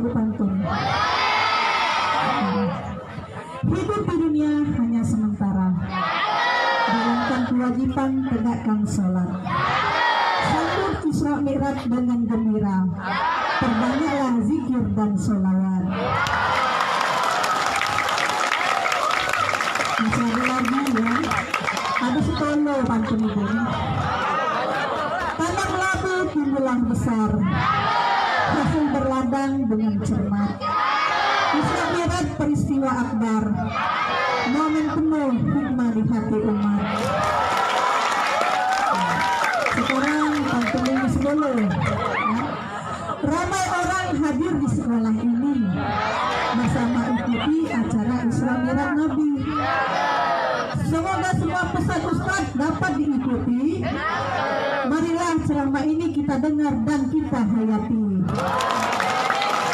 berpantun. Hidup di dunia hanya sementara. Jalankan kewajiban, tegakkan sholat. Sambut Isra Mi'raj dengan gembira. Perbanyaklah zikir dan sholawat. Masih ada lagi ya. Ada setolo pantun itu. Tanam labu tumbuhlah besar. Hasil berladang dengan cermat. Isra Mi'raj peristiwa akbar. Momen penuh hikmah di hati umat. Sekarang pantun ini solo. Ramai orang hadir di sekolah ini bersama ikuti acara Isra Mi'raj Nabi. Semoga semua pesan Ustaz dapat diikuti. Marilah ceramah ini kita dengar dan kita hayati.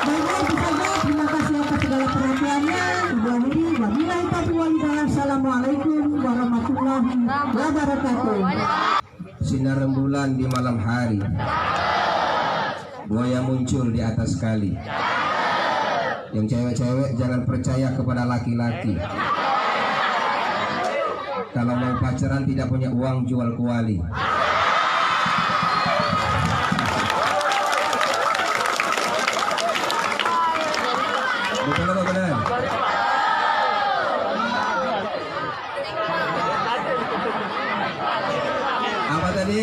Baiklah itu saja. Terima kasih atas segala perhatiannya. Ibu akhiri wabillahi taufiq wal hidayah. Assalamualaikum warahmatullahi wabarakatuh. Sinar rembulan di malam hari, buaya muncul di atas kali. Yang cewek-cewek jangan percaya kepada laki-laki. Kalau mau pacaran tidak punya uang, jual kuali. Betul apa benar? Apa tadi?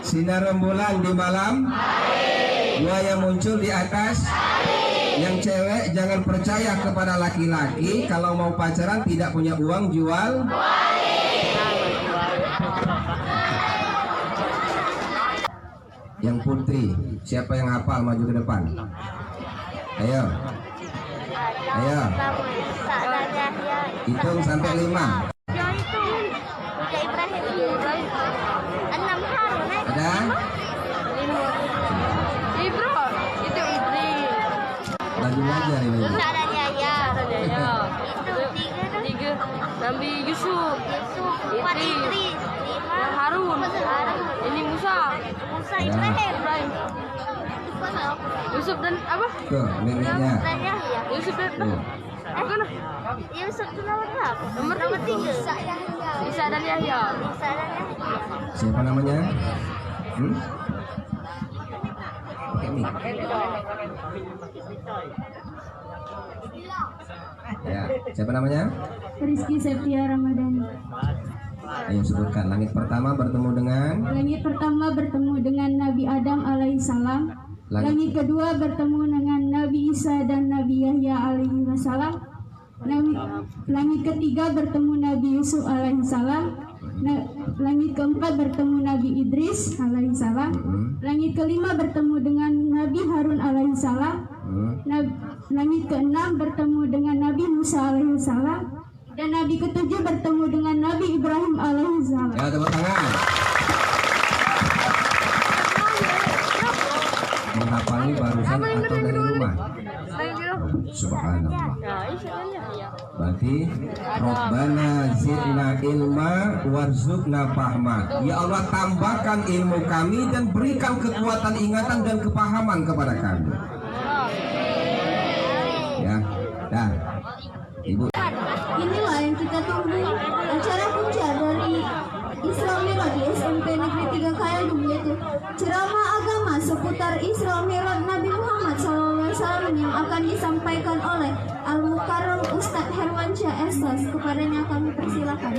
Sinar rembulan di malam, buaya muncul di atas. Yang cewek jangan percaya kepada laki-laki. Kalau mau pacaran tidak punya uang, jual. Yang putri, siapa yang hafal maju ke depan? Ayo. Ayo. Hitung sampai 5. Ada? Lagi belajar ini. Musa dan Yahya. Tiga. Nabi Yusuf. Empat Idris. Lima Harun. Ini Musa. Ibrahim. Yusuf dan apa? Tuh, neneknya. Yusuf dan mana? Yusuf itu nomor berapa? Nomor 3. Isa dan Yahya. Siapa namanya? Pakai mic. Ya, siapa namanya? Rizky Septia Ramadhani. Ayo sebutkan. Langit pertama bertemu dengan Nabi Adam alaihissalam. Langit kedua bertemu dengan Nabi Isa dan Nabi Yahya alaihissalam. Langit ketiga bertemu Nabi Yusuf alaihissalam. Langit keempat bertemu Nabi Idris alaihissalam. Langit kelima bertemu dengan Nabi Harun alaihissalam. Langit keenam bertemu dengan Nabi Musa alaihissalam. Dan Nabi ketujuh bertemu dengan Nabi Ibrahim alaihissalam. Ya, tepuk tangan. Menghafalnya barusan atau dari rumah? Subhanallah. Berarti Rabbana zidna ilma warzuqna fahma. Ya Allah, tambahkan ilmu kami dan berikan kekuatan ingatan dan kepahaman kepada kami. Ya, dah. Ibu. Inilah yang kita tunggu, acara puncak dari Isra Mi'raj di SMP Negeri 3 Kayadum, yaitu ceramah agama seputar Isra Mi'raj Nabi Muhammad SAW yang akan disampaikan oleh Al-Mukarram Ustadz Herwansyah Esas. Kepadanya kami persilakan.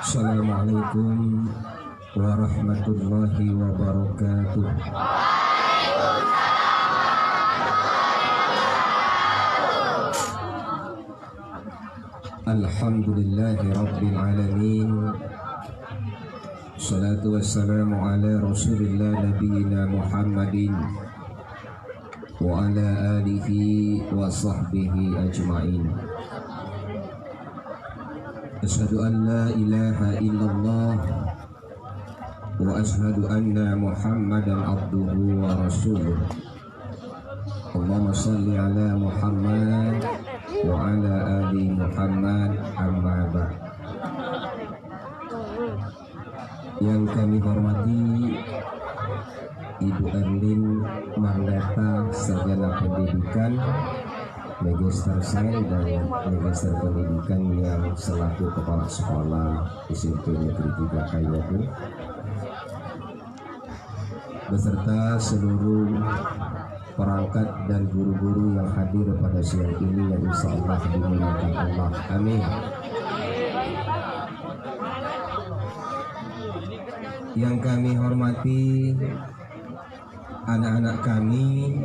Assalamualaikum warahmatullahi wabarakatuh. Alhamdulillahi rabbil alamin. Salatu wassalamu ala rasulillah nabiyina Muhammadin wa ala alihi wa sahbihi ajma'in. Asyhadu an la ilaha illallah wa asyhadu anna Muhammadan abduhu wa rasuluh. Allahumma salli ala Muhammad wa ala ali Muhammad amma ba'd. Yang kami hormati Ibu Erlin Mardata, Sarjana Pendidikan, Magister Sains dan Magister Pendidikan yang selaku Kepala Sekolah SMP Negeri 3 Kayatu, beserta seluruh perangkat dan guru-guru yang hadir pada siang ini yang insya Allah dimuliakan Allah. Amin. Yang kami hormati anak-anak kami,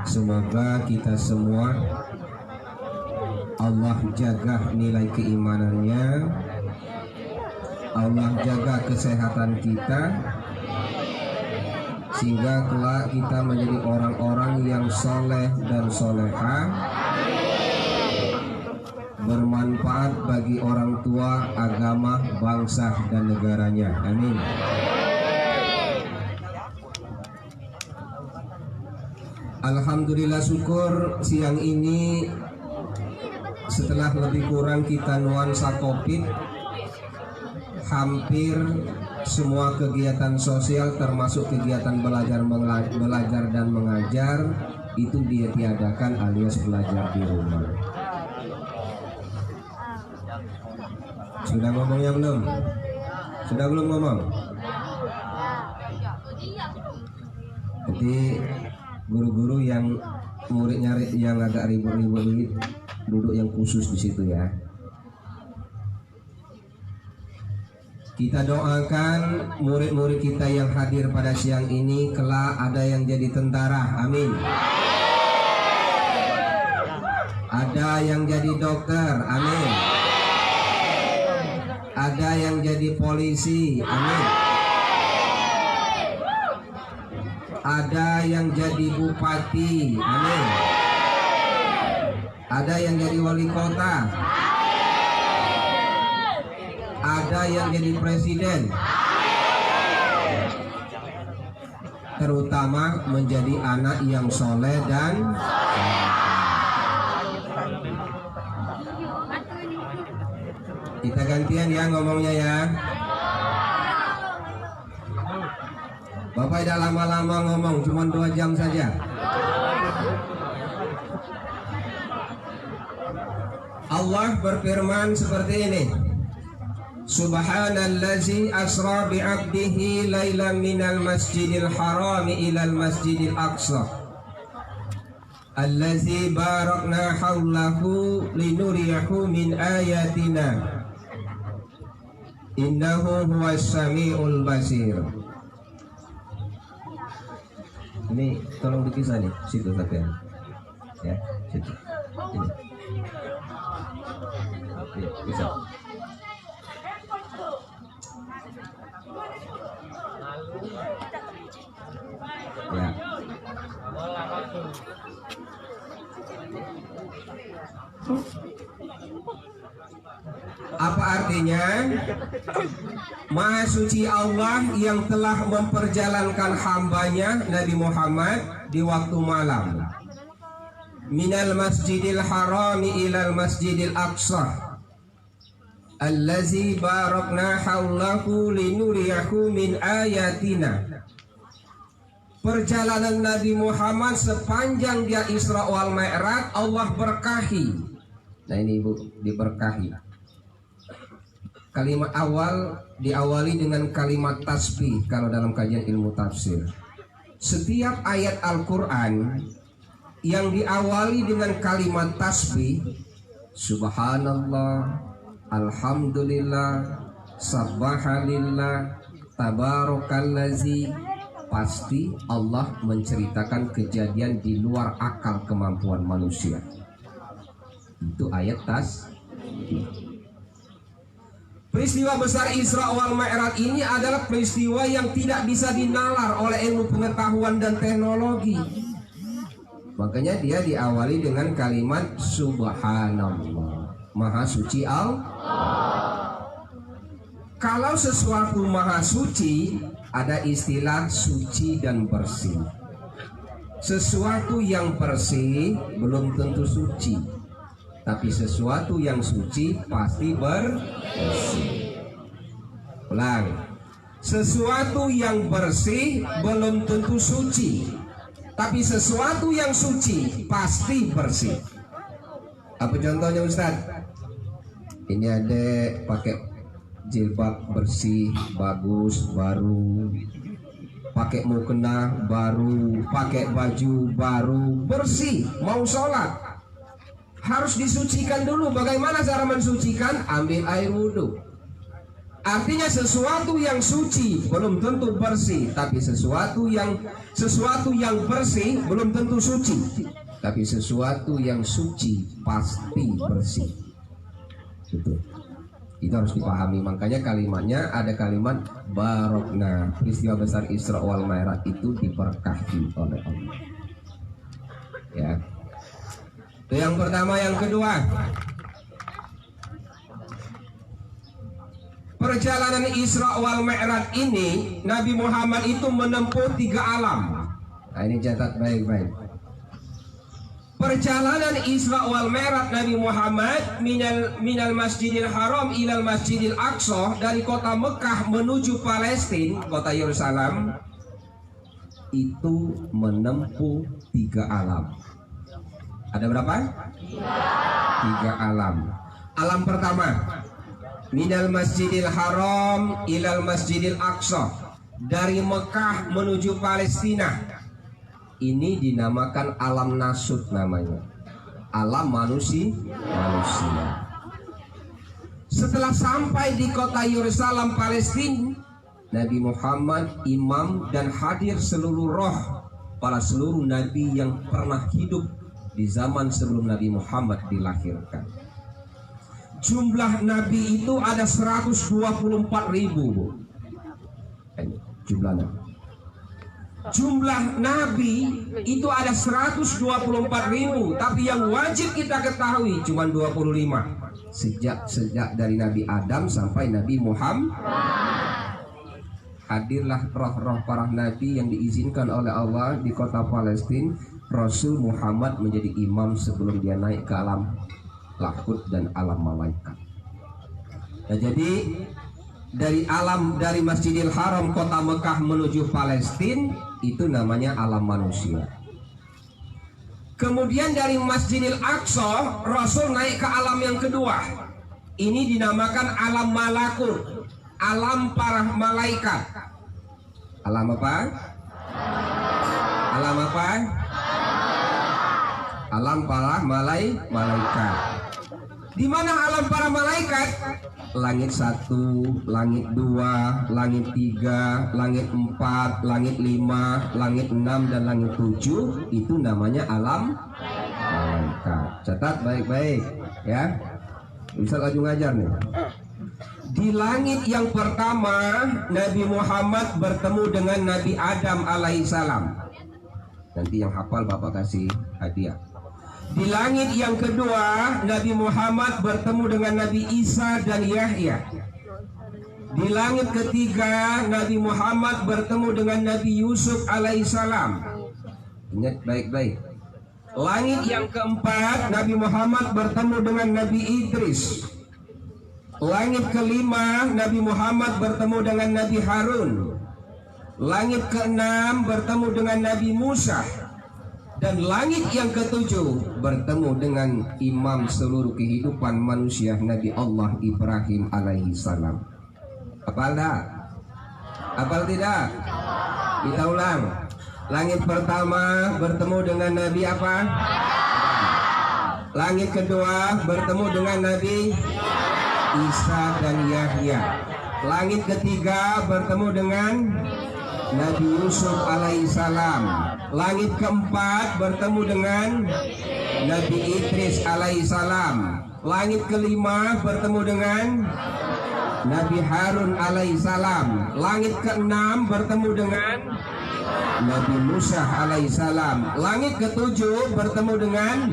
semoga kita semua Allah jaga nilai keimanannya, Allah jaga kesehatan kita, sehingga kelak kita menjadi orang-orang yang soleh dan solehah, bermanfaat bagi orang tua, agama, bangsa, dan negaranya. Amin. Alhamdulillah, syukur siang ini setelah lebih kurang kita nuansa COVID, hampir semua kegiatan sosial termasuk kegiatan belajar dan mengajar itu ditiadakan alias belajar di rumah. Sudah ngomongnya belum? Sudah belum ngomong? Jadi guru-guru yang muridnya yang agak ribut-ribut ini duduk yang khusus di situ ya. Kita doakan murid-murid kita yang hadir pada siang ini kelak ada yang jadi tentara, amin. Ada yang jadi dokter, amin. Ada yang jadi polisi, amin. Ada yang jadi bupati, amin. Ada yang jadi wali kota, ada yang jadi presiden, terutama menjadi anak yang soleh dan kita gantian ya ngomongnya ya. Bapak tidak lama-lama ngomong, cuma 2 jam saja. Allah berfirman seperti ini. Subhanallazi asra bi'abdihi lailan minal masjidil harami ilal masjidil aqsa allazi barakna hawlahu linuriyahu min ayatina innahu huwas sami'ul basir. Ini tolong dipisah nih, situ sampai ya, situ. Ini. Oke, bisa. Ya. Apa artinya? Maha suci Allah yang telah memperjalankan hambanya Nabi Muhammad di waktu malam, minal masjidil harami ilal masjidil aqsa allazi barakna hawlahu linuriyahu min ayatina. Perjalanan Nabi Muhammad sepanjang dia Isra wal Mi'raj Allah berkahi. Nah ini Ibu, diberkahi. Kalimat awal diawali dengan kalimat tasbih kalau dalam kajian ilmu tafsir. Setiap ayat Al-Quran yang diawali dengan kalimat tasbih, subhanallah, alhamdulillah, sabbahalillah, tabarakallazi, pasti Allah menceritakan kejadian di luar akal kemampuan manusia. Itu ayat tasbih. Peristiwa besar Isra wal Mi'raj ini adalah peristiwa yang tidak bisa dinalar oleh ilmu pengetahuan dan teknologi. Makanya dia diawali dengan kalimat subhanallah, maha suci Allah. Kalau sesuatu maha suci, ada istilah suci dan bersih. Sesuatu yang bersih belum tentu suci, tapi sesuatu yang suci pasti bersih. Ulang, sesuatu yang bersih belum tentu suci, tapi sesuatu yang suci pasti bersih. Apa contohnya Ustadz? Ini adek pakai jilbab bersih, bagus, baru, pakai mukena baru, pakai baju baru, bersih, mau sholat harus disucikan dulu. Bagaimana cara mensucikan? Ambil air wudhu. Artinya sesuatu yang suci belum tentu bersih, tapi sesuatu yang bersih belum tentu suci, tapi sesuatu yang suci pasti bersih. Itu harus dipahami. Makanya kalimatnya ada kalimat barokna. Peristiwa besar Isra wal Mi'raj itu diberkahi oleh Allah. Ya. Itu yang pertama. Yang kedua, perjalanan Isra wal Mi'raj ini Nabi Muhammad itu menempuh 3 alam. Nah, ini catat baik-baik. Perjalanan Isra wal Mi'raj Nabi Muhammad minal Masjidil Haram ilal Masjidil Aqsa, dari kota Mekah menuju Palestina, kota Yerusalem, itu menempuh 3 alam. Ada berapa? 3 alam. Alam pertama, minal Masjidil Haram ilal Masjidil Aqsa, dari Mekah menuju Palestina. Ini dinamakan alam nasut namanya. Alam manusia. Setelah sampai di kota Yerusalem Palestina, Nabi Muhammad imam dan hadir seluruh roh para seluruh nabi yang pernah hidup di zaman sebelum Nabi Muhammad dilahirkan. Jumlah nabi itu ada 124.000. Jumlah nabi itu ada 124.000, tapi yang wajib kita ketahui cuma 25. Sejak dari Nabi Adam sampai Nabi Muhammad, hadirlah roh-roh para nabi yang diizinkan oleh Allah di kota Palestina. Rasul Muhammad menjadi imam sebelum dia naik ke alam lahut dan alam malaikat. Nah, jadi dari Masjidil Haram kota Mekah menuju Palestina itu namanya alam manusia. Kemudian dari Masjidil Aqsa Rasul naik ke alam yang kedua. Ini dinamakan alam malakut, alam para malaikat. Alam apa? Alam apa? Alam para malaikat. Di mana alam para malaikat? Langit 1, langit 2, langit 3, langit 4, langit 5, langit 6, dan langit 7. Itu namanya alam malaikat. Catat baik-baik ya. Bisa laju ngajar nih. Di langit yang pertama Nabi Muhammad bertemu dengan Nabi Adam alaihissalam. Nanti yang hafal Bapak kasih hadiah. Di langit yang kedua Nabi Muhammad bertemu dengan Nabi Isa dan Yahya. Di langit ketiga Nabi Muhammad bertemu dengan Nabi Yusuf alaihissalam. Ingat baik-baik. Langit yang keempat Nabi Muhammad bertemu dengan Nabi Idris. Langit kelima Nabi Muhammad bertemu dengan Nabi Harun. Langit keenam bertemu dengan Nabi Musa. Dan langit yang ketujuh bertemu dengan imam seluruh kehidupan manusia Nabi Allah Ibrahim alaihi salam. Hafal tak? Hafal tidak? Kita ulang. Langit pertama bertemu dengan Nabi apa? Langit kedua bertemu dengan Nabi Isa dan Yahya. Langit ketiga bertemu dengan Nabi Yusuf alaihissalam. Langit keempat bertemu dengan Nabi Idris alaihissalam. Langit kelima bertemu dengan Nabi Harun alaihissalam. Langit keenam bertemu dengan Nabi Musa alaihissalam. Langit ketujuh bertemu dengan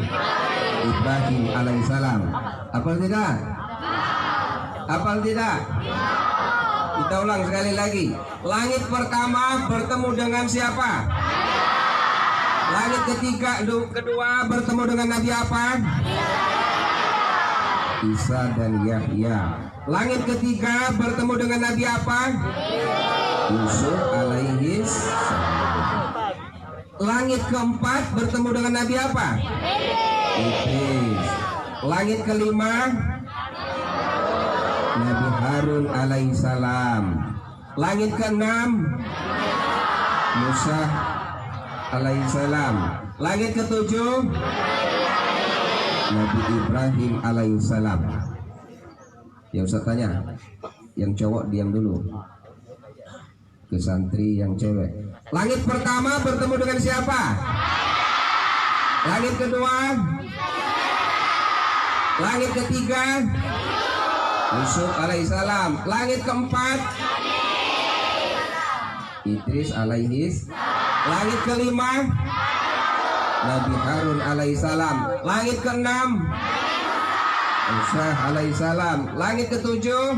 Ibrahim alaihissalam. Hafal tidak? Hafal tidak? Kita ulang sekali lagi. Langit pertama bertemu dengan siapa? Langit kedua bertemu dengan Nabi apa? Isa dan Yahya. Langit ketiga bertemu dengan Nabi apa? Yusuf alaihi salam. Langit keempat bertemu dengan Nabi apa? Idris. Langit kelima Nabi Harun alaihi salam. Langit keenam Musa alaihi salam. Langit ketujuh Nabi Ibrahim alaihi salam. Ya Ustaz tanya, yang cowok diam dulu, ke santri yang cewek. Langit pertama bertemu dengan siapa? Langit kedua, langit ketiga Yusuf alaihissalam. Langit keempat Idris alaihis. Langit kelima Nabi Harun alaihissalam. Langit keenam Musa alaihissalam. Langit ketujuh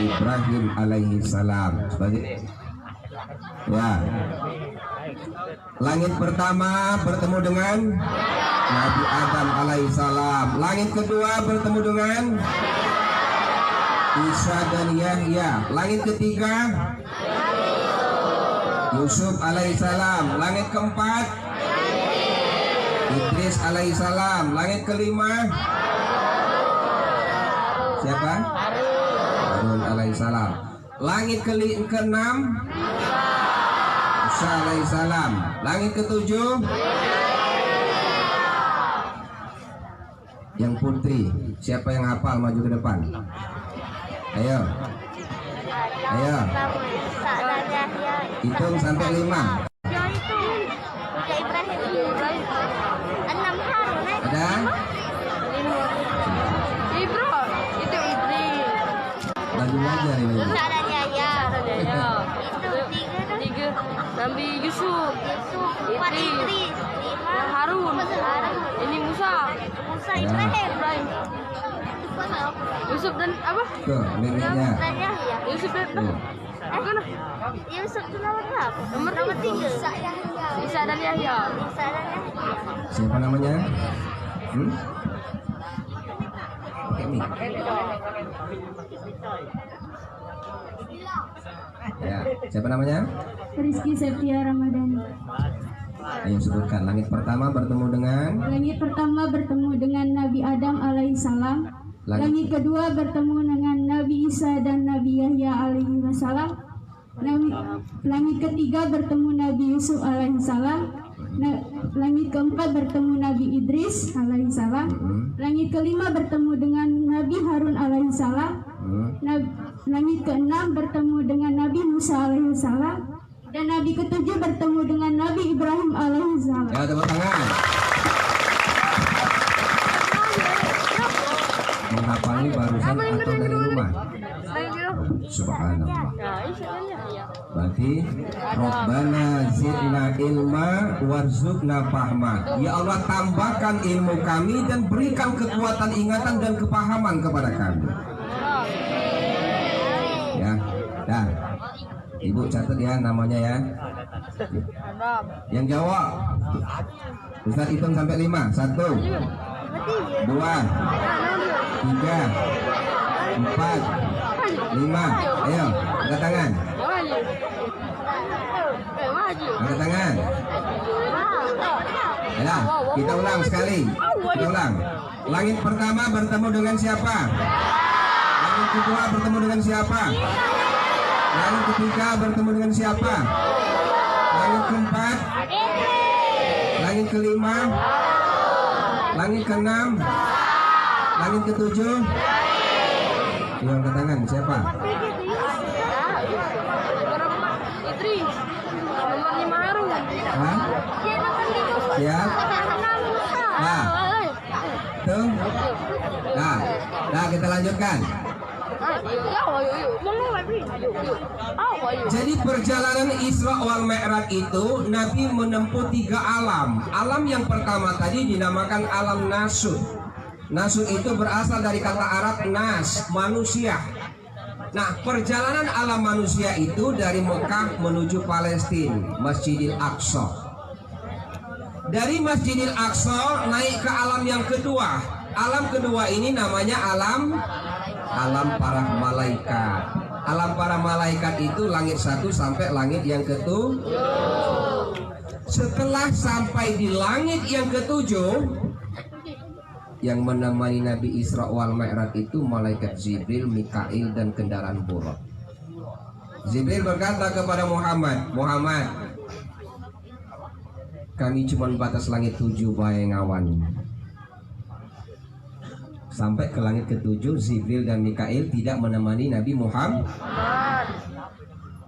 Ibrahim alaihissalam. Sebagai ya, langit pertama bertemu dengan Nabi Adam alaihissalam. Langit kedua bertemu dengan Isa dan Yahya. Langit ketiga Yusuf alaihissalam. Langit keempat Idris alaihissalam. Langit kelima siapa? Harun alaihissalam. Langit keenam Musa alaihissalam. Langit ketujuh yang putri. Siapa yang hafal maju ke depan? Ayo. Hitung sampai 5. Ada? Lagi belajar ini. Nabi Yusuf, Idris, Harun, ini Musa, Ibrahim, Yusuf dan apa? Tuh, neneknya. Yusuf dan Yusuf itu nomor berapa? Nomor 3. Isa dan Yahya. Siapa namanya? Pakai mic. Ya, siapa namanya? Rizky Septia Ramadhani. Ayo sebutkan. Langit pertama bertemu dengan Nabi Adam alaihissalam. Langit kedua bertemu dengan Nabi Isa dan Nabi Yahya alaihi wasallam. Langit ketiga bertemu Nabi Yusuf alaihissalam. Langit keempat bertemu Nabi Idris alaihissalam. Langit kelima bertemu dengan Nabi Harun alaihissalam. Langit keenam bertemu dengan Nabi Musa alaihissalam. Dan Nabi ketujuh bertemu dengan Nabi Ibrahim alaihissalam. ya, tepuk tangan. Menghafalnya barusan atau dari rumah? Subhanallah. Berarti Rabbana zidna ilma warzuqna fahma. Ya Allah, tambahkan ilmu kami dan berikan kekuatan ingatan dan kepahaman kepada kami. Ya, dah. Ibu catat ya namanya ya. Yang jawab Ustaz hitung sampai 5. 1 2 3 4 5. Ayo, angkat tangan. Angkat tangan. Ya, kita ulang sekali. Kita ulang. Langit pertama bertemu dengan siapa? Langit kedua bertemu dengan siapa? Langit ketiga bertemu dengan siapa? Langit keempat, langit kelima, langit keenam, langit ketujuh. Yang angkat tangan siapa? Idris, nomor 5 Harun. Hah? Siap? Nah, tuh. Nah, kita lanjutkan. Jadi perjalanan Isra wal Mi'raj itu Nabi menempuh 3 alam. Alam yang pertama tadi dinamakan alam nasut. Nasun itu berasal dari kata Arab nas, manusia. Nah, perjalanan alam manusia itu dari Mekah menuju Palestina, Masjidil Aqsa. Dari Masjidil Aqsa naik ke alam yang kedua. Alam kedua ini namanya alam para malaikat. Alam para malaikat itu langit 1 sampai langit yang ke-7. Setelah sampai di langit yang ke-7, yang menemani Nabi Isra wal Mi'raj itu malaikat Jibril, Mikail dan kendaraan Buraq. Jibril berkata kepada Muhammad, "Muhammad, kami cuma batas langit 7 bae ngawan." Sampai ke langit ke-7, Jibril dan Mikail tidak menemani Nabi Muhammad.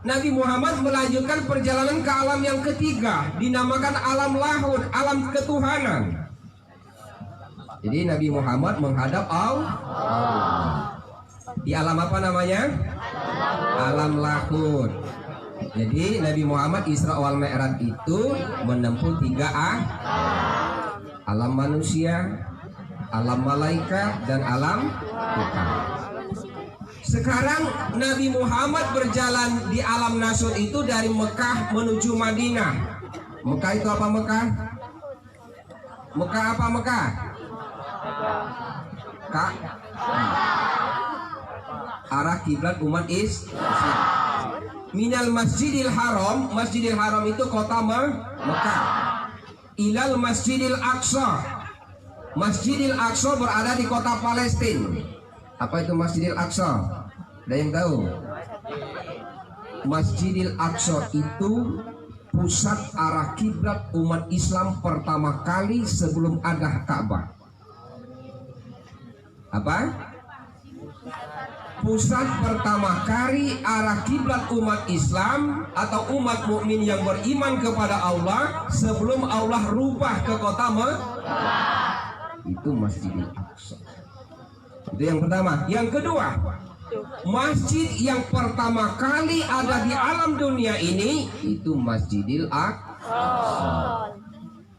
Nabi Muhammad melanjutkan perjalanan ke alam yang ketiga, dinamakan alam lahud, alam ketuhanan. Jadi Nabi Muhammad menghadap Allah. Di alam apa namanya? Alam lahud. Jadi Nabi Muhammad Isra wal Mi'raj itu menempuh 3 alam manusia, alam malaikat dan alam Tuhan. Sekarang Nabi Muhammad berjalan di alam nasur itu dari Mekah menuju Madinah. Mekah itu apa Mekah? Mekah apa Mekah? Kak. Arah kiblat umat Islam. Minal Masjidil Haram, Masjidil Haram itu kota Mekah. Ilal Masjidil Aqsa. Masjidil Aqsa berada di kota Palestina. Apa itu Masjidil Aqsa? Ada yang tahu? Masjidil Aqsa itu pusat arah kiblat umat Islam pertama kali sebelum ada Ka'bah. Apa? Pusat pertama kali arah kiblat umat Islam atau umat mukmin yang beriman kepada Allah sebelum Allah rubah ke kota Mekah. Itu Masjidil Aqsa. Itu yang pertama. Yang kedua, masjid yang pertama kali ada di alam dunia ini itu Masjidil Aqsa.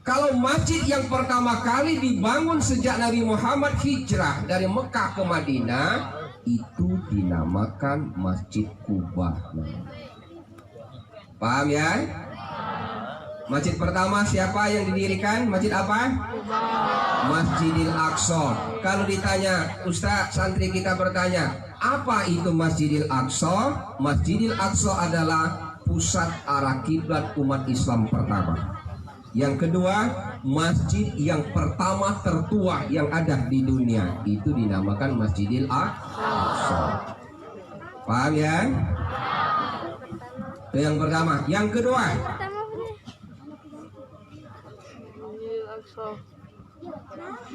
Kalau masjid yang pertama kali dibangun sejak Nabi Muhammad hijrah dari Mekah ke Madinah itu dinamakan Masjid Kuba. Paham ya? Masjid pertama siapa yang didirikan? Masjid apa? Masjidil Aqsa. Kalau ditanya, Ustaz, santri kita bertanya, apa itu Masjidil Aqsa? Masjidil Aqsa adalah pusat arah kiblat umat Islam pertama. Yang kedua, masjid yang pertama tertua yang ada di dunia itu dinamakan Masjidil Aqsa. Paham ya? Itu yang pertama. Yang kedua,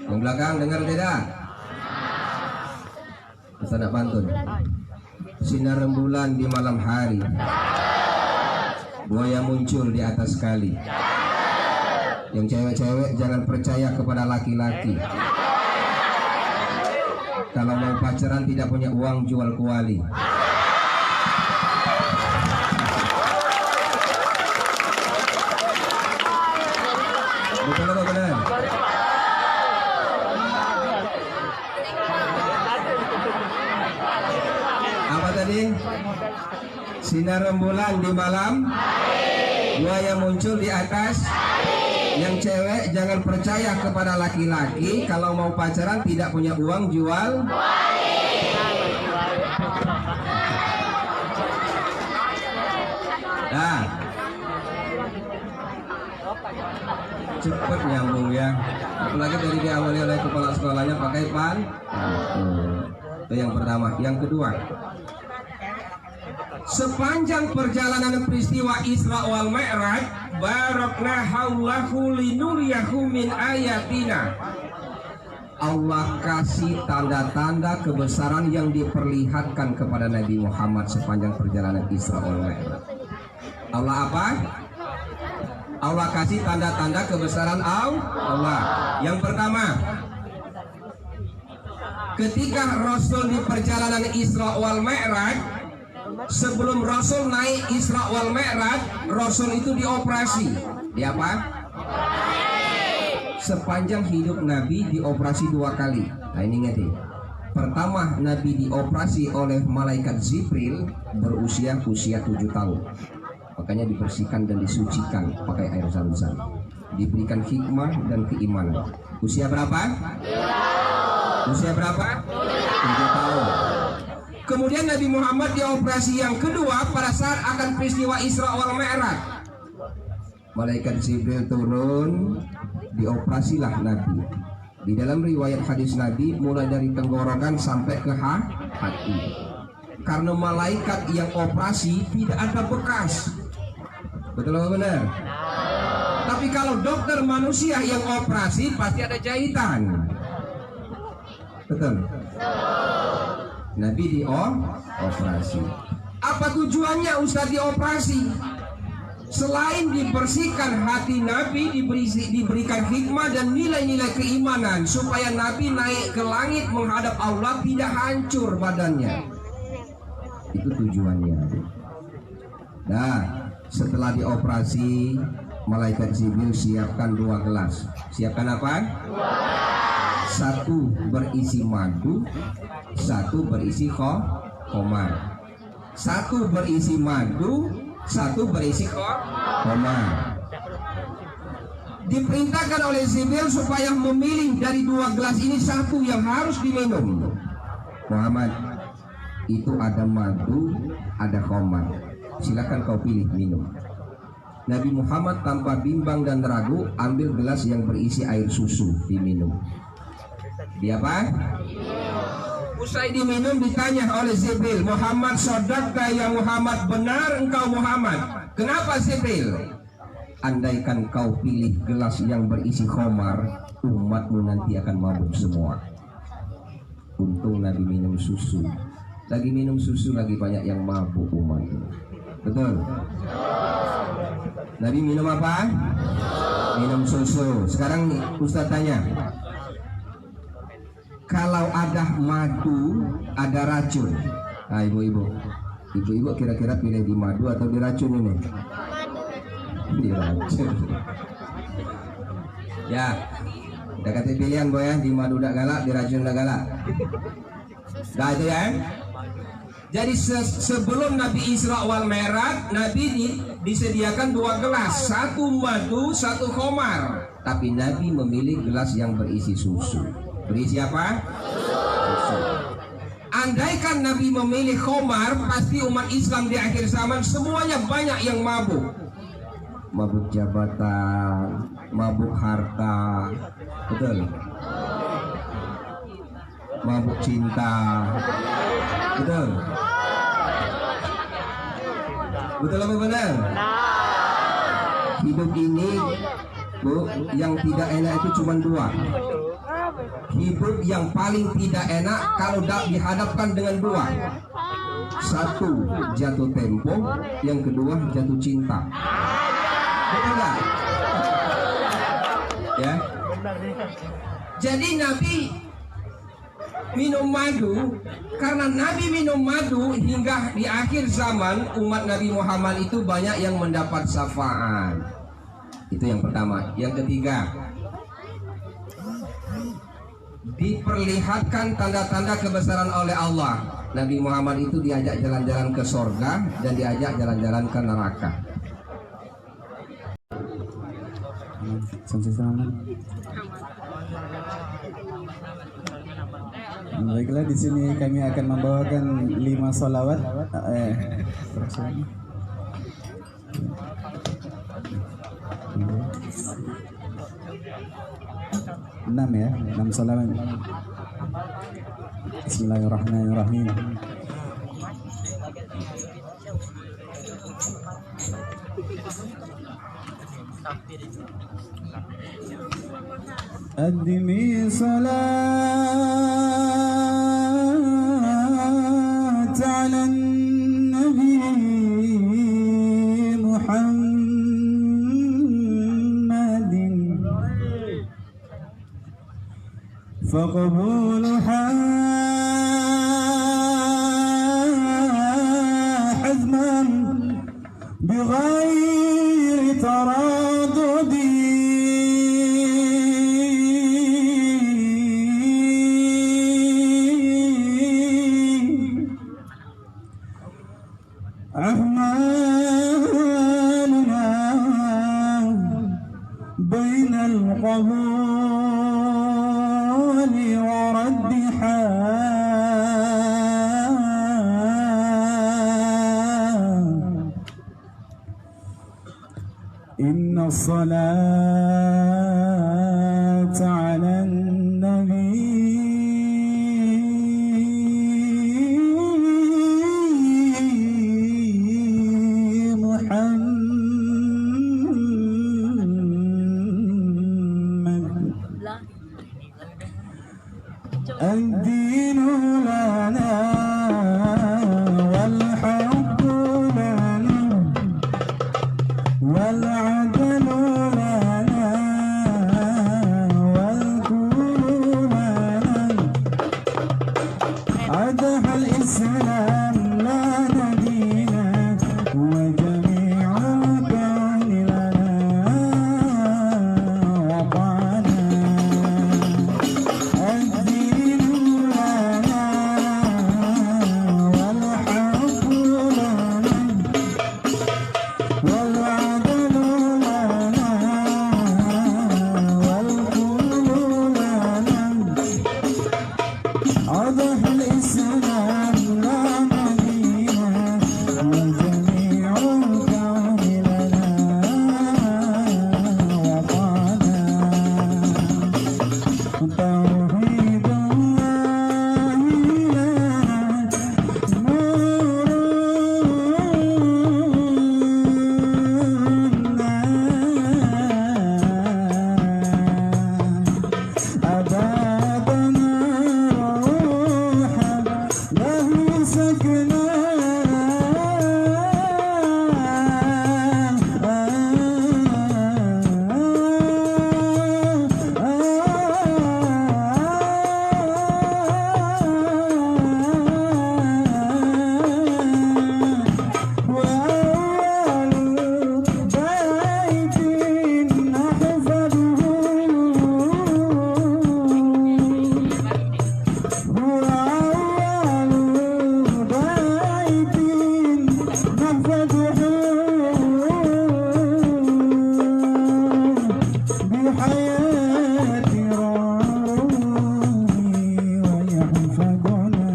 yang belakang dengar tidak? Ustaz pantun. Sinar rembulan di malam hari, buaya muncul di atas kali. Yang cewek-cewek jangan percaya kepada laki-laki. Kalau mau pacaran tidak punya uang jual kuali. Betul apa benar? Apa tadi? Sinar rembulan di malam, buaya muncul di atas. Yang cewek jangan percaya kepada laki-laki. Kalau mau pacaran tidak punya uang jual. Nah, cepet nyambung ya. Apalagi dari diawali oleh kepala sekolahnya pakai pan. Itu yang pertama. Yang kedua, sepanjang perjalanan peristiwa Isra wal Mi'raj, barakna haulahu linuriyahu min ayatina. Allah kasih tanda-tanda kebesaran yang diperlihatkan kepada Nabi Muhammad sepanjang perjalanan Isra wal Mi'raj. Allah apa? Allah kasih tanda-tanda kebesaran Allah. Yang pertama, ketika Rasul di perjalanan Isra wal Mi'raj, sebelum Rasul naik Isra wal Mi'raj, Rasul itu dioperasi. Di apa? sepanjang hidup Nabi dioperasi 2 kali. Nah ini ingat ya. Pertama, Nabi dioperasi oleh malaikat Jibril berusia 7 tahun. Makanya dibersihkan dan disucikan pakai air zam-zam. Diberikan hikmah dan keimanan. Usia berapa? Usia berapa? 7 tahun. Kemudian Nabi Muhammad dioperasi yang kedua pada saat akan peristiwa Isra wal Mi'raj. Malaikat Jibril turun, dioperasilah Nabi. Di dalam riwayat hadis Nabi mulai dari tenggorokan sampai ke hati. Karena malaikat yang operasi tidak ada bekas. Betul atau benar? Tapi kalau dokter manusia yang operasi pasti ada jahitan. Betul? Nabi dioperasi. Apa tujuannya Ustaz dioperasi? Selain dibersihkan hati Nabi, diberikan hikmah dan nilai-nilai keimanan supaya Nabi naik ke langit menghadap Allah tidak hancur badannya. Itu tujuannya. Nah, setelah dioperasi, malaikat Jibril siapkan 2 gelas. Siapkan apa? 1 berisi madu, 1 berisi khamar. 1 berisi madu, 1 berisi khamar. Diperintahkan oleh Jibril supaya memilih dari 2 gelas ini 1 yang harus diminum. Muhammad, itu ada madu, ada khamar. Silakan kau pilih minum. Nabi Muhammad tanpa bimbang dan ragu ambil gelas yang berisi air susu, diminum. Dia apa? Usai diminum ditanya oleh Jibril, Muhammad sodakta ya Muhammad, benar engkau Muhammad. Kenapa Jibril? Andaikan kau pilih gelas yang berisi khamar, umatmu nanti akan mabuk semua. Untung Nabi minum susu. Lagi minum susu lagi banyak yang mabuk umatnya. Betul? Nabi minum apa? Minum susu. Sekarang Ustaz tanya, kalau ada madu, ada racun. Nah ibu-ibu kira-kira pilih di madu atau di racun ini? Di racun. Ya, udah kasih pilihan boy ya, di madu udah galak, di racun udah galak. Nah itu ya. Jadi sebelum Nabi Isra wal Mi'raj, Nabi disediakan 2 gelas, 1 madu, 1 khamar. Tapi Nabi memilih gelas yang berisi susu. Berisi apa? Susu. Andaikan Nabi memilih khamar, pasti umat Islam di akhir zaman semuanya banyak yang mabuk. Mabuk jabatan, mabuk harta, betul? Mabuk cinta, betul? Betul apa benar? Hidup ini, Bu, yang tidak enak itu cuma 2. Hidup yang paling tidak enak kalau dihadapkan dengan 2. 1 jatuh tempo, yang kedua jatuh cinta. Betul nggak? Ya. Jadi Nabi minum madu, karena Nabi minum madu hingga di akhir zaman umat Nabi Muhammad itu banyak yang mendapat syafaat. Itu yang pertama. Yang ketiga, diperlihatkan tanda-tanda kebesaran oleh Allah. Nabi Muhammad itu diajak jalan-jalan ke sorga dan diajak jalan-jalan ke neraka. Baiklah, di sini kami akan membawakan 5 sholawat. 6 ya, 6 sholawat. Bismillahirrahmanirrahim. أدمي صلاة على النبي محمد فقبولها حزما بغير تردد بين القبول ورد حال إن الصلاة على النبي الدين لنا والحب لنا والعدل لنا والكل لنا عدها الإسلام لنا دينا وجميع الكون لنا وطنا الدين لنا والحب لنا والعدل لنا والكل لنا عضح الإسلام لنا دينا وجميع الكون لنا وطنا توحيد الله نورنا أبادنا روحا له سكنا وأول بيت نحفظه بحياة روحي ويحفظنا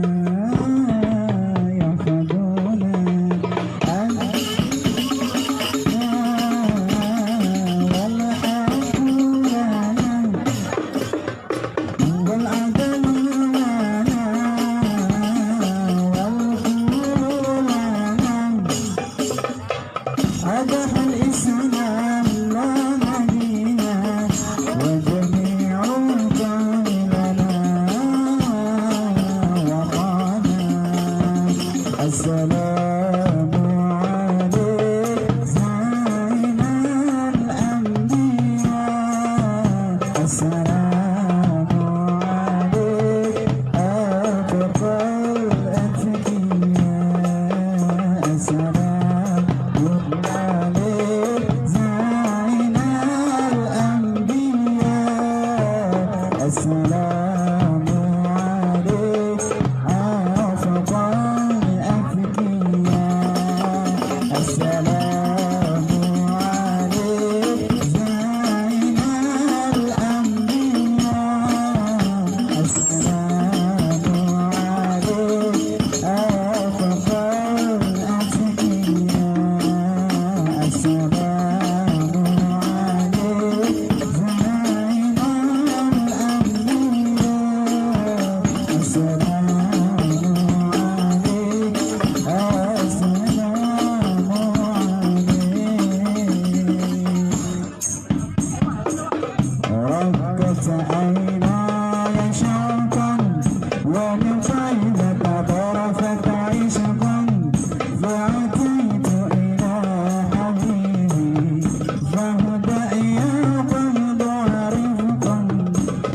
يحفظنا والحق لنا والعدل لنا والكل لنا عدح الإسلام لنا دينا وجميع الكون لنا وطنا السلام عليك زين الأنبياء السلام عليك أتقى الأتقياء السلام عليك زين الأنبياء السلام عليك أتقى الأتقياء السلام عليك زين الأنبياء السلام عليك أتقى الأتقياء السلام عليك زين الأنبياء السلام عليك ركت عيناي شوقا ومن طيبة طرفت عشقا فأتيت إلى حبيبي فاهدأ يا قلب رفقا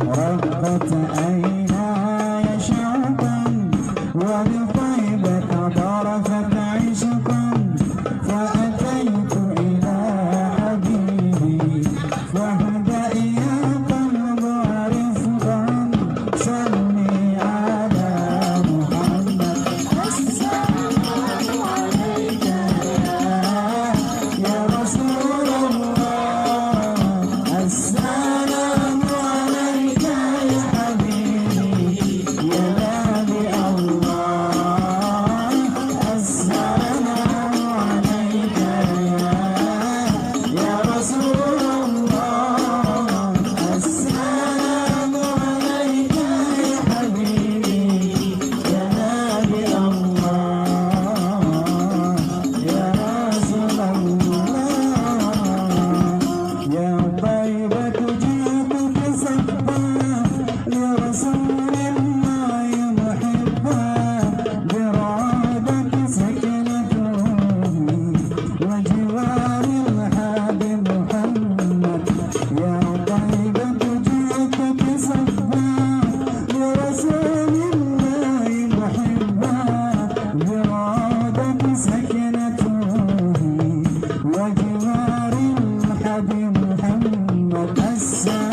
رقت عيناي شوقا ومن طيبة طرفت عشقا فأتيت إلى حبيبي فاهدأ يا قلب رفقا Isa